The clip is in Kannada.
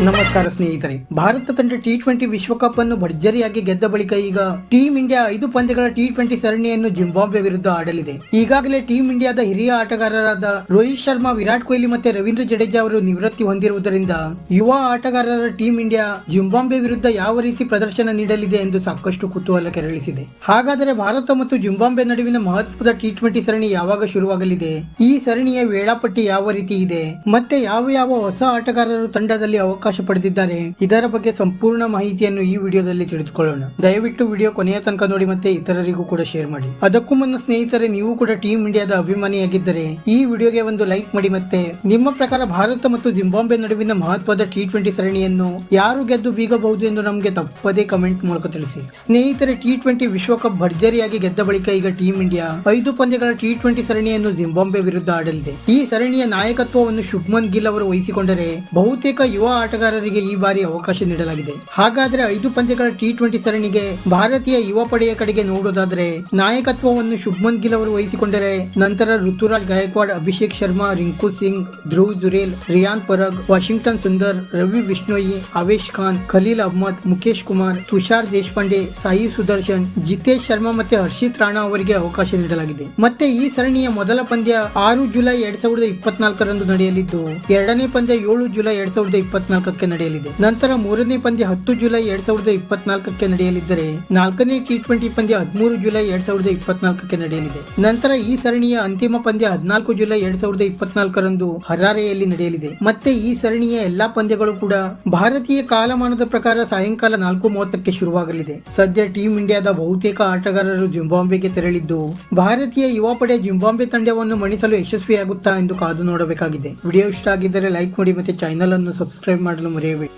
ನಮಸ್ಕಾರ ಸ್ನೇಹಿತರೆ. ಭಾರತ ತಂಡ ಟಿ20 ವಿಶ್ವಕಪ್ ಅನ್ನು ಭರ್ಜರಿಯಾಗಿ ಗೆದ್ದ ಬಳಿಕ ಈಗ ಟೀಮ್ ಇಂಡಿಯಾ 5 ಪಂದ್ಯಗಳ ಟಿ20 ಸರಣಿಯನ್ನು ಜಿಂಬಾಬ್ವೆ ವಿರುದ್ಧ ಆಡಲಿದೆ. ಈಗಾಗಲೇ ಟೀಮ್ ಇಂಡಿಯಾದ ಹಿರಿಯ ಆಟಗಾರರಾದ ರೋಹಿತ್ ಶರ್ಮಾ, ವಿರಾಟ್ ಕೊಹ್ಲಿ ಮತ್ತೆ ರವೀಂದ್ರ ಜಡೇಜಾ ಅವರು ನಿವೃತ್ತಿ ಹೊಂದಿರುವುದರಿಂದ ಯುವ ಆಟಗಾರರ ಟೀಮ್ ಇಂಡಿಯಾ ಜಿಂಬಾಬ್ವೆ ವಿರುದ್ಧ ಯಾವ ರೀತಿ ಪ್ರದರ್ಶನ ನೀಡಲಿದೆ ಎಂದು ಸಾಕಷ್ಟು ಕುತೂಹಲ ಕೆರಳಿಸಿದೆ. ಹಾಗಾದರೆ ಭಾರತ ಮತ್ತು ಜಿಂಬಾಬ್ವೆ ನಡುವಿನ ಮಹತ್ವದ ಟಿ20 ಸರಣಿ ಯಾವಾಗ ಶುರುವಾಗಲಿದೆ, ಈ ಸರಣಿಯ ವೇಳಾಪಟ್ಟಿ ಯಾವ ರೀತಿ ಇದೆ, ಮತ್ತೆ ಯಾವ ಹೊಸ ಆಟಗಾರರು ತಂಡದಲ್ಲಿ ಅವಕಾಶ ಪಡೆದಿದ್ದಾರೆ, ಇದರ ಬಗ್ಗೆ ಸಂಪೂರ್ಣ ಮಾಹಿತಿಯನ್ನು ಈ ವಿಡಿಯೋದಲ್ಲಿ ತಿಳಿದುಕೊಳ್ಳೋಣ. ದಯವಿಟ್ಟು ವಿಡಿಯೋ ಕೊನೆಯ ತನಕ ನೋಡಿ ಮತ್ತೆ ಇತರರಿಗೂ ಕೂಡ ಶೇರ್ ಮಾಡಿ. ಅದಕ್ಕೂ ಮುನ್ನ ಸ್ನೇಹಿತರೆ, ನೀವು ಕೂಡ ಟೀಮ್ ಇಂಡಿಯಾದ ಅಭಿಮಾನಿಯಾಗಿದ್ದರೆ ಈ ವಿಡಿಯೋಗೆ ಒಂದು ಲೈಕ್ ಮಾಡಿ. ಮತ್ತೆ ನಿಮ್ಮ ಪ್ರಕಾರ ಭಾರತ ಮತ್ತು ಜಿಂಬಾಬ್ವೆ ನಡುವಿನ ಮಹತ್ವದ ಟಿ20 ಸರಣಿಯನ್ನು ಯಾರು ಗೆದ್ದು ಬೀಗಬಹುದು ಎಂದು ನಮಗೆ ತಪ್ಪದೇ ಕಮೆಂಟ್ ಮೂಲಕ ತಿಳಿಸಿ. ಸ್ನೇಹಿತರೆ, ಟಿ20 ವಿಶ್ವಕಪ್ ಭರ್ಜರಿಯಾಗಿ ಗೆದ್ದ ಬಳಿಕ ಈಗ ಟೀಮ್ ಇಂಡಿಯಾ 5 ಪಂದ್ಯಗಳ ಟಿ20 ಸರಣಿಯನ್ನು ಜಿಂಬಾಬ್ವೆ ವಿರುದ್ಧ ಆಡಲಿದೆ. ಈ ಸರಣಿಯ ನಾಯಕತ್ವವನ್ನು ಶುಭ್ಮನ್ ಗಿಲ್ ಅವರು ವಹಿಸಿಕೊಂಡರೆ ಬಹುತೇಕ ಯುವ ಆಟಗಾರರಿಗೆ ಈ ಬಾರಿ ಅವಕಾಶ ನೀಡಲಾಗಿದೆ. ಹಾಗಾದ್ರೆ 5 ಪಂದ್ಯಗಳ ಟಿ20 ಸರಣಿಗೆ ಭಾರತೀಯ ಯುವ ಪಡೆಯ ಕಡೆಗೆ ನೋಡೋದಾದ್ರೆ ನಾಯಕತ್ವವನ್ನು ಶುಭ್ಮನ್ ಗಿಲ್ ಅವರು ವಹಿಸಿಕೊಂಡರೆ ನಂತರ ಋತುರಾಜ್ ಗಾಯಕ್ವಾಡ್, ಅಭಿಷೇಕ್ ಶರ್ಮಾ, ರಿಂಕು ಸಿಂಗ್, ಧ್ರುವ್ ಜುರೇಲ್, ರಿಯಾನ್ ಪರಾಗ್, ವಾಷಿಂಗ್ಟನ್ ಸುಂದರ್, ರವಿ ಬಿಷ್ಣೋಯಿ, ಅವೇಶ್ ಖಾನ್, ಖಲೀಲ್ ಅಹ್ಮದ್, ಮುಖೇಶ್ ಕುಮಾರ್, ತುಷಾರ್ ದೇಶಪಾಂಡೆ, ಸಾಯಿ ಸುದರ್ಶನ್, ಜಿತೇಶ್ ಶರ್ಮಾ ಮತ್ತೆ ಹರ್ಷಿತ್ ರಾಣಾ ಅವರಿಗೆ ಅವಕಾಶ ನೀಡಲಾಗಿದೆ. ಮತ್ತೆ ಈ ಸರಣಿಯ ಮೊದಲ ಪಂದ್ಯ 6 ಜುಲೈ 2024 ನಡೆಯಲಿದ್ದು, ಎರಡನೇ ಪಂದ್ಯ 7 ಜುಲೈ 2024 ನಡೆಯಲಿದೆ. ನಂತರ ಮೂರನೇ ಪಂದ್ಯ 10 ಜುಲೈ 2024 ನಡೆಯಲಿದ್ದರೆ ನಾಲ್ಕನೇ ಟಿ20 ಪಂದ್ಯ 13 ಜುಲೈ 2024 ನಡೆಯಲಿದೆ. ನಂತರ ಈ ಸರಣಿಯ ಅಂತಿಮ ಪಂದ್ಯ 14 ಜುಲೈ 2024 ಹರಾರೆಯಲ್ಲಿ ನಡೆಯಲಿದೆ. ಮತ್ತೆ ಈ ಸರಣಿಯ ಎಲ್ಲಾ ಪಂದ್ಯಗಳು ಕೂಡ ಭಾರತೀಯ ಕಾಲಮಾನದ ಪ್ರಕಾರ ಸಾಯಂಕಾಲ 4:30 ಶುರುವಾಗಲಿದೆ. ಸದ್ಯ ಟೀಮ್ ಇಂಡಿಯಾದ ಬಹುತೇಕ ಆಟಗಾರರು ಜಿಂಬಾಬ್ವೆಗೆ ತೆರಳಿದ್ದು, ಭಾರತೀಯ ಯುವ ಪಡೆ ಜಿಂಬಾಬ್ವೆ ತಂಡವನ್ನು ಮಣಿಸಲು ಯಶಸ್ವಿಯಾಗುತ್ತಾ ಎಂದು ಕಾದು ನೋಡಬೇಕಾಗಿದೆ. ವಿಡಿಯೋ ಇಷ್ಟ ಆಗಿದ್ದರೆ ಲೈಕ್ ಮಾಡಿ ಮತ್ತೆ ಚಾನೆಲ್ ಅನ್ನು ಸಬ್ಸ್ಕ್ರೈಬ್ ಮಾಡಲು ಮರೆಯಬೇಡಿ.